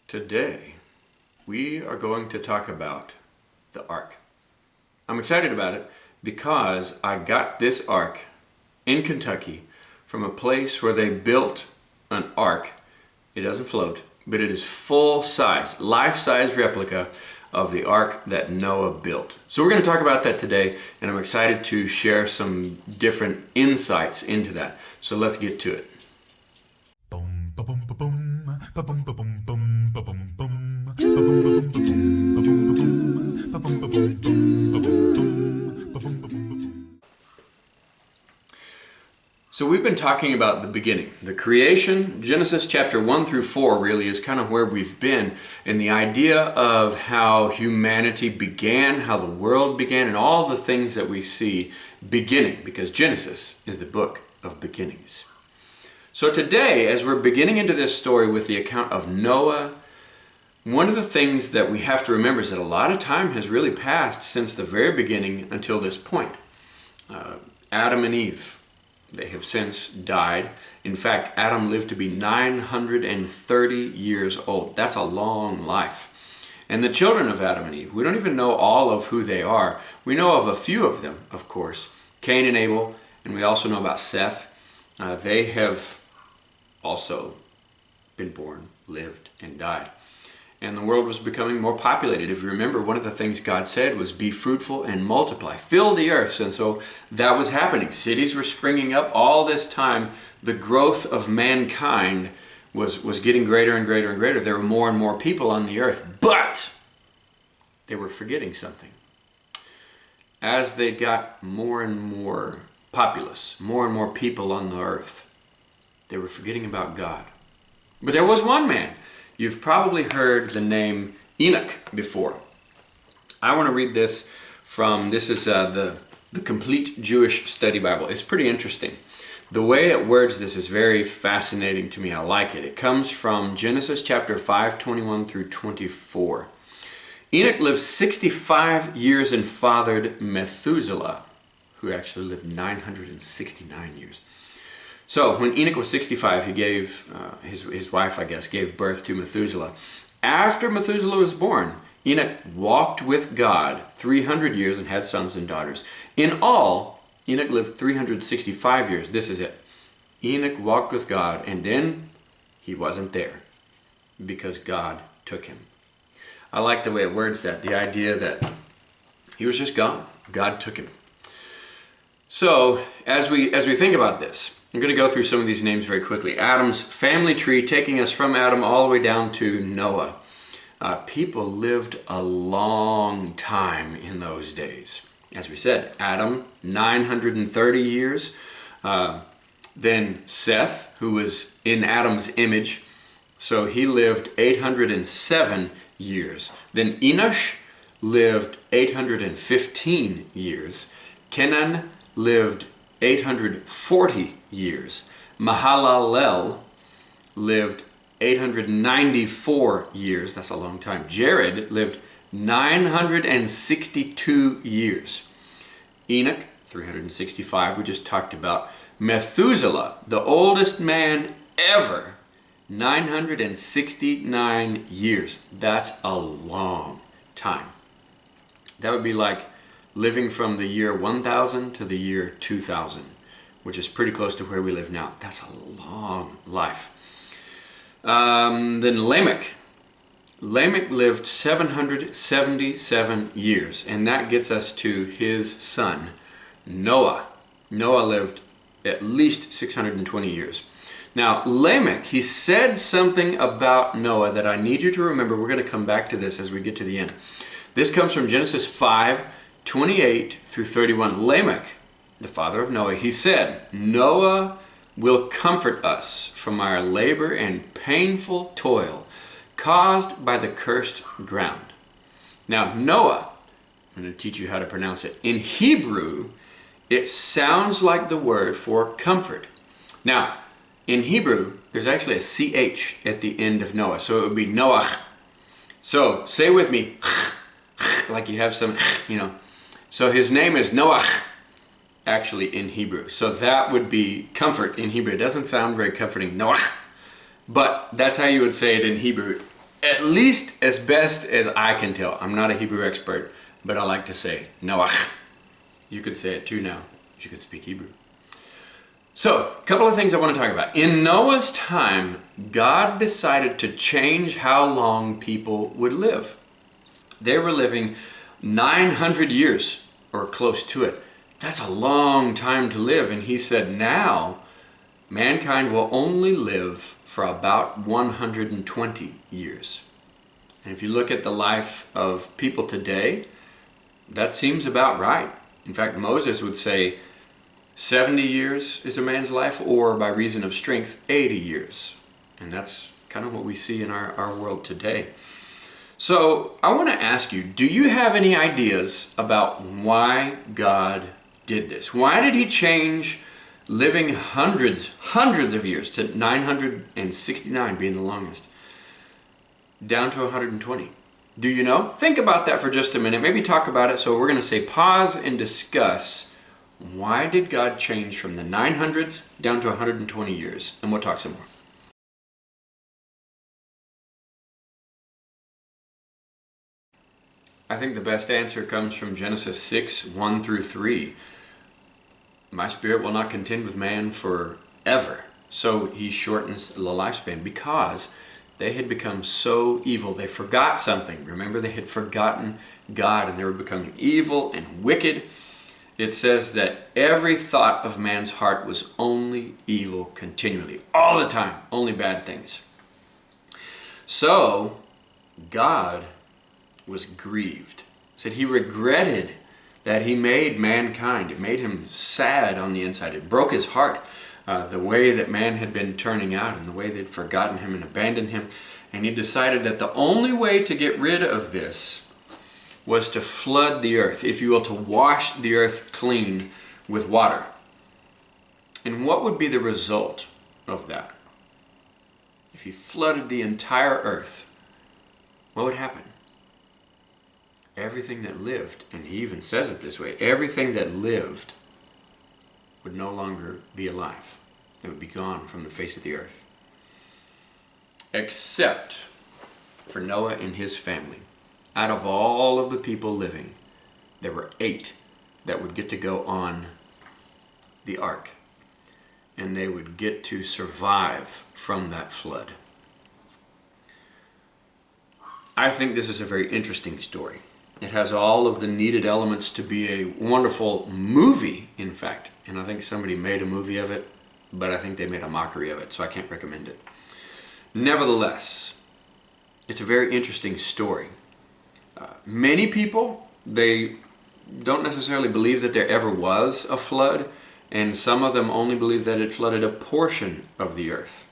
Today, we are going to talk about the ark. I'm excited about it because I got this ark in Kentucky from a place where they built an ark. It doesn't float, but it is full-size, life-size replica of the ark that Noah built. So we're going to talk about that today, and I'm excited to share some different insights into that. So let's get to it. So we've been talking about the beginning, the creation. Genesis chapter 1 through 4 really is kind of where we've been, and the idea of how humanity began, how the world began, and all the things that we see beginning, because Genesis is the book of beginnings. So today, as we're beginning into this story with the account of Noah, one of the things that we have to remember is that a lot of time has really passed since the very beginning until this point. Adam and Eve, they have since died. In fact, Adam lived to be 930 years old. That's a long life. And the children of Adam and Eve, we don't even know all of who they are. We know of a few of them, of course. Cain and Abel, and we also know about Seth. They have also been born, lived, and died. And the world was becoming more populated. If you remember, one of the things God said was, be fruitful and multiply, fill the earth. And so that was happening. Cities were springing up all this time. The growth of mankind was getting greater and greater and greater. There were more and more people on the earth, but they were forgetting something. As they got more and more populous, more and more people on the earth, they were forgetting about God. But there was one man. You've probably heard the name Enoch before. I want to read this from, this is the Complete Jewish Study Bible. It's pretty interesting. The way it words this is very fascinating to me. I like it. It comes from Genesis chapter 5, 21 through 24. Enoch lived 65 years and fathered Methuselah, who actually lived 969 years. So when Enoch was 65, he gave, his wife, I guess, gave birth to Methuselah. After Methuselah was born, Enoch walked with God 300 years and had sons and daughters. In all, Enoch lived 365 years. This is it. Enoch walked with God, and then he wasn't there because God took him. I like the way it words that, the idea that he was just gone. God took him. So as we think about this, I'm going to go through some of these names very quickly. Adam's family tree, taking us from Adam all the way down to Noah. People lived a long time in those days. As we said, Adam, 930 years. Then Seth, who was in Adam's image, so he lived 807 years. Then Enosh lived 815 years. Kenan lived 840 years. Mahalalel lived 894 years. That's a long time. Jared lived 962 years. Enoch, 365, we just talked about. Methuselah, the oldest man ever, 969 years. That's a long time. That would be like living from the year 1000 to the year 2000, which is pretty close to where we live now. That's a long life. Then Lamech. Lamech lived 777 years, and that gets us to his son, Noah. Noah lived at least 620 years. Now, Lamech, he said something about Noah that I need you to remember. We're going to come back to this as we get to the end. This comes from Genesis 5, 28 through 31. Lamech, the father of Noah, he said, Noah will comfort us from our labor and painful toil caused by the cursed ground. Now, Noah, I'm going to teach you how to pronounce it. In Hebrew, it sounds like the word for comfort. Now, in Hebrew, there's actually a CH at the end of Noah, so it would be Noach. So, say with me, like you have some, So his name is Noach, actually, in Hebrew. So that would be comfort in Hebrew. It doesn't sound very comforting, Noach. But that's how you would say it in Hebrew. at least as best as I can tell. I'm not a Hebrew expert, but I like to say Noach. You could say it too now. You could speak Hebrew. So, a couple of things I want to talk about. In Noah's time, God decided to change how long people would live. They were living 900 years or close to it. That's a long time to live. And he said, now mankind will only live for about 120 years. And if you look at the life of people today, that seems about right. In fact, Moses would say 70 years is a man's life, or by reason of strength, 80 years. And that's kind of what we see in our world today. So I want to ask you, do you have any ideas about why God did this? Why did he change living hundreds of years to 969 being the longest, down to 120? Do you know? Think about that for just a minute. Maybe talk about it. So we're going to say pause and discuss, why did God change from the 900s down to 120 years? And we'll talk some more. I think the best answer comes from Genesis 6, 1 through 3. My spirit will not contend with man forever. So he shortens the lifespan because they had become so evil. They forgot something. Remember, they had forgotten God and they were becoming evil and wicked. It says that every thought of man's heart was only evil continually, all the time, only bad things. So God was grieved. Said he regretted that he made mankind. It made him sad on the inside. It broke his heart, the way that man had been turning out and the way they'd forgotten him and abandoned him. And he decided that the only way to get rid of this was to flood the earth, if you will, to wash the earth clean with water. And what would be the result of that? If he flooded the entire earth, what would happen? Everything that lived, and he even says it this way, everything that lived would no longer be alive. It would be gone from the face of the earth. Except for Noah and his family. Out of all of the people living, there were 8 that would get to go on the ark. And they would get to survive from that flood. I think this is a very interesting story. It has all of the needed elements to be a wonderful movie, in fact. And I think somebody made a movie of it, but I think they made a mockery of it, so I can't recommend it. Nevertheless, it's a very interesting story. Many people, they don't necessarily believe that there ever was a flood, and some of them only believe that it flooded a portion of the earth.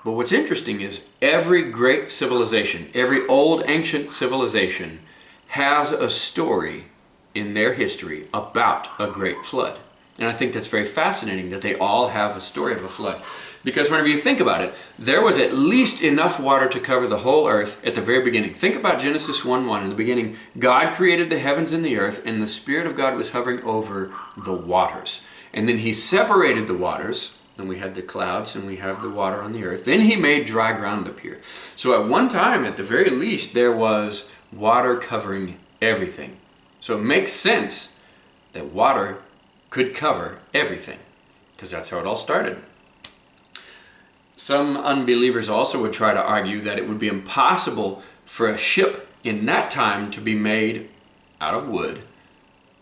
But what's interesting is every great civilization, every old ancient civilization has a story in their history about a great flood. And I think that's very fascinating that they all have a story of a flood. Because whenever you think about it, there was at least enough water to cover the whole earth at the very beginning. Think about Genesis 1:1. In the beginning, God created the heavens and the earth, and the Spirit of God was hovering over the waters. And then he separated the waters, and we had the clouds, and we have the water on the earth. Then he made dry ground appear. So at one time, at the very least, there was water covering everything. So it makes sense that water could cover everything, because that's how it all started. Some unbelievers also would try to argue that it would be impossible for a ship in that time to be made out of wood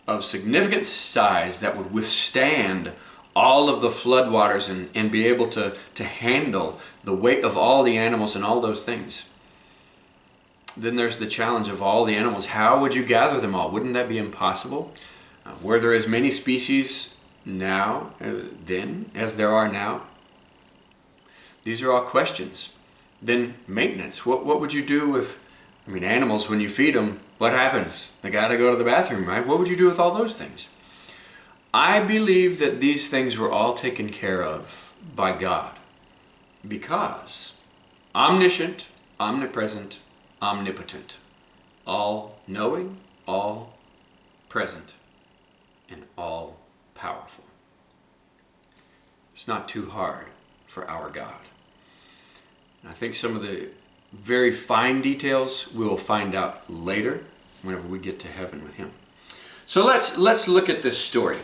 of significant size that would withstand all of the floodwaters and be able to handle the weight of all the animals and all those things. Then there's the challenge of all the animals. How would you gather them all? Wouldn't that be impossible? Were there as many species now then as there are now? These are all questions. Then maintenance. What would you do with, animals, when you feed them, what happens? They got to go to the bathroom, right? What would you do with all those things? I believe that these things were all taken care of by God because omniscient, omnipresent, omnipotent, all knowing, all present, and all powerful. It's not too hard for our God. And I think some of the very fine details we will find out later whenever we get to heaven with him. So let's look at this story.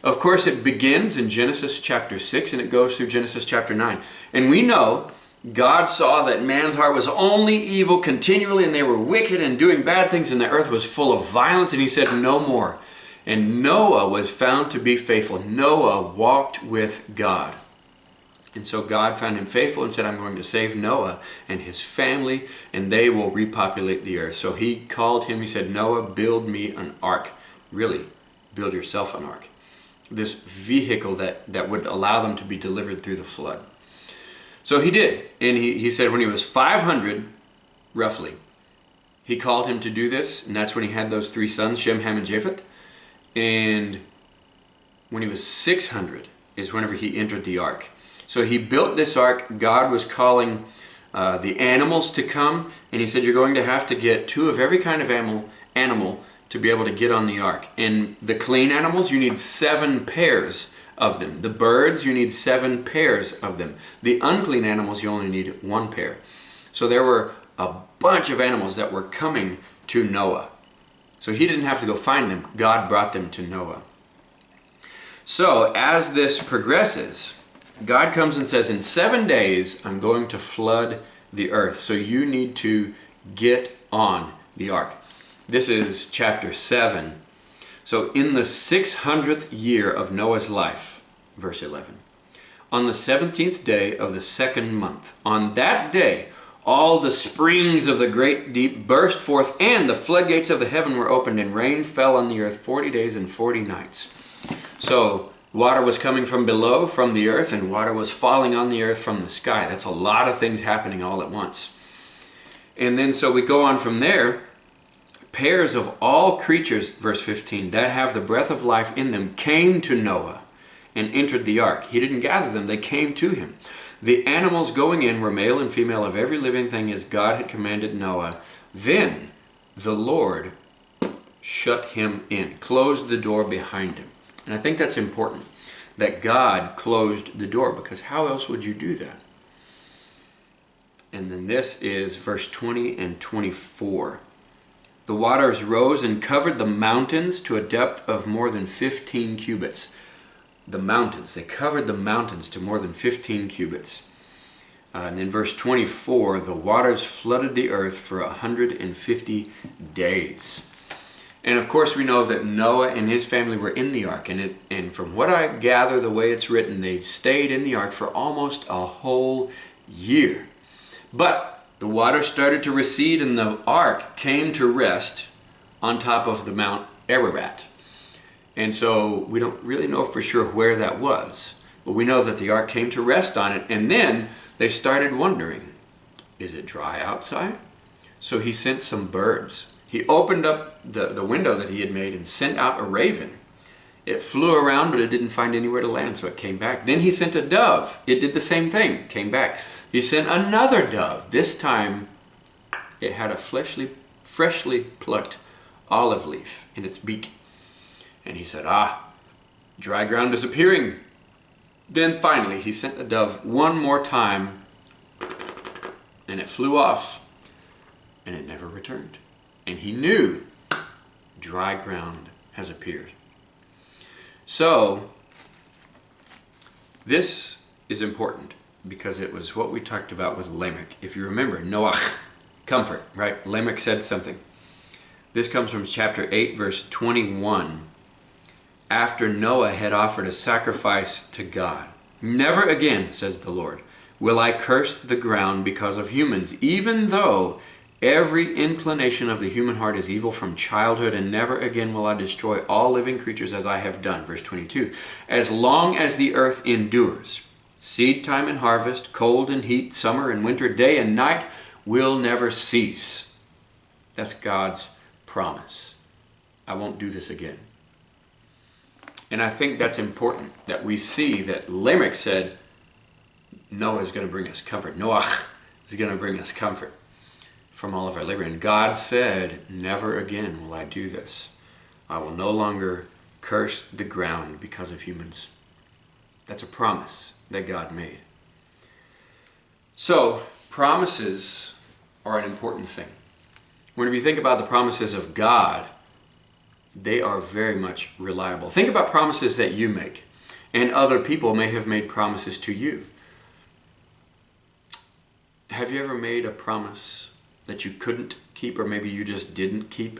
Of course, it begins in Genesis chapter 6 and it goes through Genesis chapter 9. And we know God saw that man's heart was only evil continually, and they were wicked and doing bad things, and the earth was full of violence, and he said, no more. And Noah was found to be faithful. Noah walked with God. And so God found him faithful and said, I'm going to save Noah and his family, and they will repopulate the earth. So he called him, he said, Noah, build me an ark. Really, build yourself an ark. This vehicle that would allow them to be delivered through the flood. So he did. And he said when he was 500, roughly, he called him to do this. And that's when he had those 3 sons, Shem, Ham, and Japheth. And when he was 600 is whenever he entered the ark. So he built this ark. God was calling the animals to come. And he said, you're going to have to get 2 of every kind of animal to be able to get on the ark. And the clean animals, you need 7 pairs of them. The birds, you need 7 pairs of them. The unclean animals, you only need 1 pair. So there were a bunch of animals that were coming to Noah. So he didn't have to go find them. God brought them to Noah. So as this progresses, God comes and says, in 7 days, I'm going to flood the earth. So you need to get on the ark. This is chapter 7. So in the 600th year of Noah's life, verse 11, on the 17th day of the 2nd month, on that day, all the springs of the great deep burst forth, and the floodgates of the heaven were opened, and rain fell on the earth 40 days and 40 nights. So water was coming from below, from the earth, and water was falling on the earth from the sky. That's a lot of things happening all at once. And then so we go on from there. Pairs of all creatures, verse 15, that have the breath of life in them came to Noah and entered the ark. He didn't gather them, they came to him. The animals going in were male and female of every living thing as God had commanded Noah. Then the Lord shut him in, closed the door behind him. And I think that's important, that God closed the door, because how else would you do that? And then this is verse 20 and 24. The waters rose and covered the mountains to a depth of more than 15 cubits. The mountains, they covered the mountains to more than 15 cubits. And then verse 24, the waters flooded the earth for 150 days. And of course we know that Noah and his family were in the ark. And from what I gather, the way it's written, they stayed in the ark for almost a whole year. But the water started to recede and the ark came to rest on top of the Mount Ararat. And so we don't really know for sure where that was. But we know that the ark came to rest on it. And then they started wondering, is it dry outside? So he sent some birds. He opened up the window that he had made and sent out a raven. It flew around, but it didn't find anywhere to land, so it came back. Then he sent a dove. It did the same thing, came back. He sent another dove. This time, it had a freshly plucked olive leaf in its beak. And he said, dry ground is appearing. Then finally, he sent the dove one more time, and it flew off, and it never returned. And he knew dry ground has appeared. So, this is important because it was what we talked about with Lamech. If you remember, Noah, comfort, right? Lamech said something. This comes from chapter 8, verse 21. After Noah had offered a sacrifice to God, never again, says the Lord, will I curse the ground because of humans, even though every inclination of the human heart is evil from childhood, and never again will I destroy all living creatures as I have done. Verse 22, as long as the earth endures, seed time and harvest, cold and heat, summer and winter, day and night will never cease. That's God's promise. I won't do this again. And I think that's important that we see that Lamech said, Noah is going to bring us comfort. Noah is going to bring us comfort from all of our labor. And God said, never again will I do this. I will no longer curse the ground because of humans. That's a promise that God made. So, promises are an important thing. Whenever you think about the promises of God, they are very much reliable. Think about promises that you make, and other people may have made promises to you. Have you ever made a promise that you couldn't keep, or maybe you just didn't keep?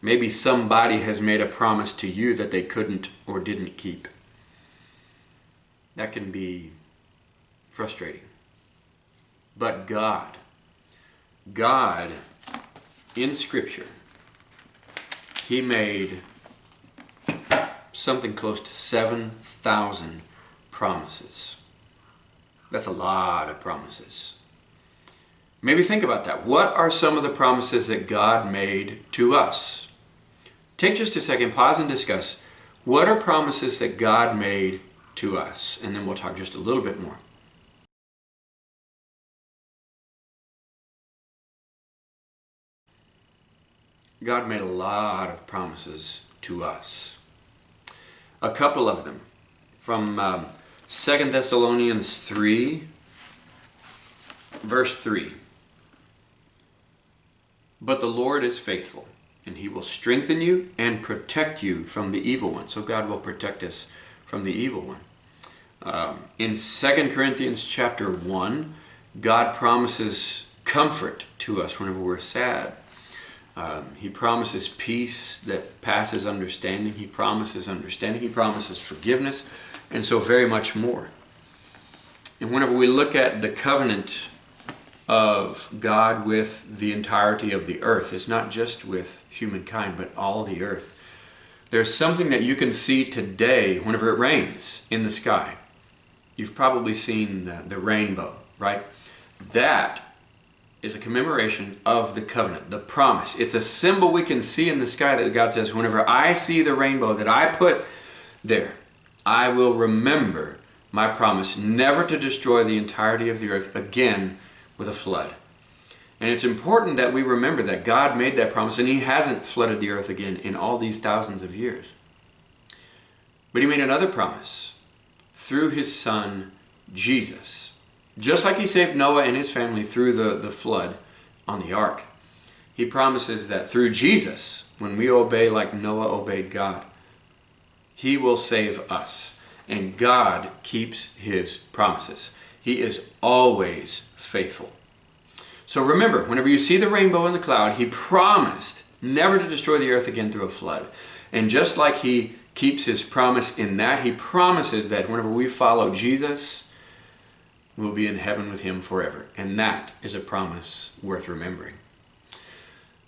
Maybe somebody has made a promise to you that they couldn't or didn't keep. That can be frustrating. But God in Scripture, He made something close to 7,000 promises. That's a lot of promises. Maybe think about that. What are some of the promises that God made to us? Take just a second, pause and discuss. What are promises that God made to us? And then we'll talk just a little bit more. God made a lot of promises to us. A couple of them from 2 Thessalonians 3, verse 3. But the Lord is faithful, and He will strengthen you and protect you from the evil one. So God will protect us from the evil one. In 2 Corinthians chapter 1, God promises comfort to us whenever we're sad. He promises peace that passes understanding. He promises understanding. He promises forgiveness, and so very much more. And whenever we look at the covenant of God with the entirety of the earth, it's not just with humankind, but all the earth. There's something that you can see today whenever it rains in the sky. You've probably seen the rainbow, right? That is a commemoration of the covenant, the promise. It's a symbol we can see in the sky that God says, whenever I see the rainbow that I put there, I will remember my promise never to destroy the entirety of the earth again with a flood. And it's important that we remember that God made that promise, and He hasn't flooded the earth again in all these thousands of years. But He made another promise through His Son, Jesus. Just like He saved Noah and his family through the flood on the ark, He promises that through Jesus, when we obey like Noah obeyed God, He will save us. And God keeps His promises. He is always faithful. So remember, whenever you see the rainbow in the cloud, He promised never to destroy the earth again through a flood. And just like He keeps His promise in that, He promises that whenever we follow Jesus, we'll be in heaven with Him forever. And that is a promise worth remembering.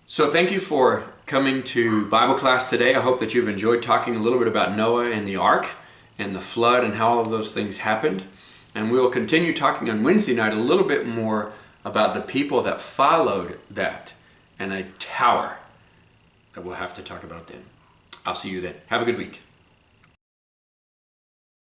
So thank you for coming to Bible class today. I hope that you've enjoyed talking a little bit about Noah and the ark and the flood and how all of those things happened. And we will continue talking on Wednesday night a little bit more about the people that followed that and a tower that we'll have to talk about then. I'll see you then. Have a good week.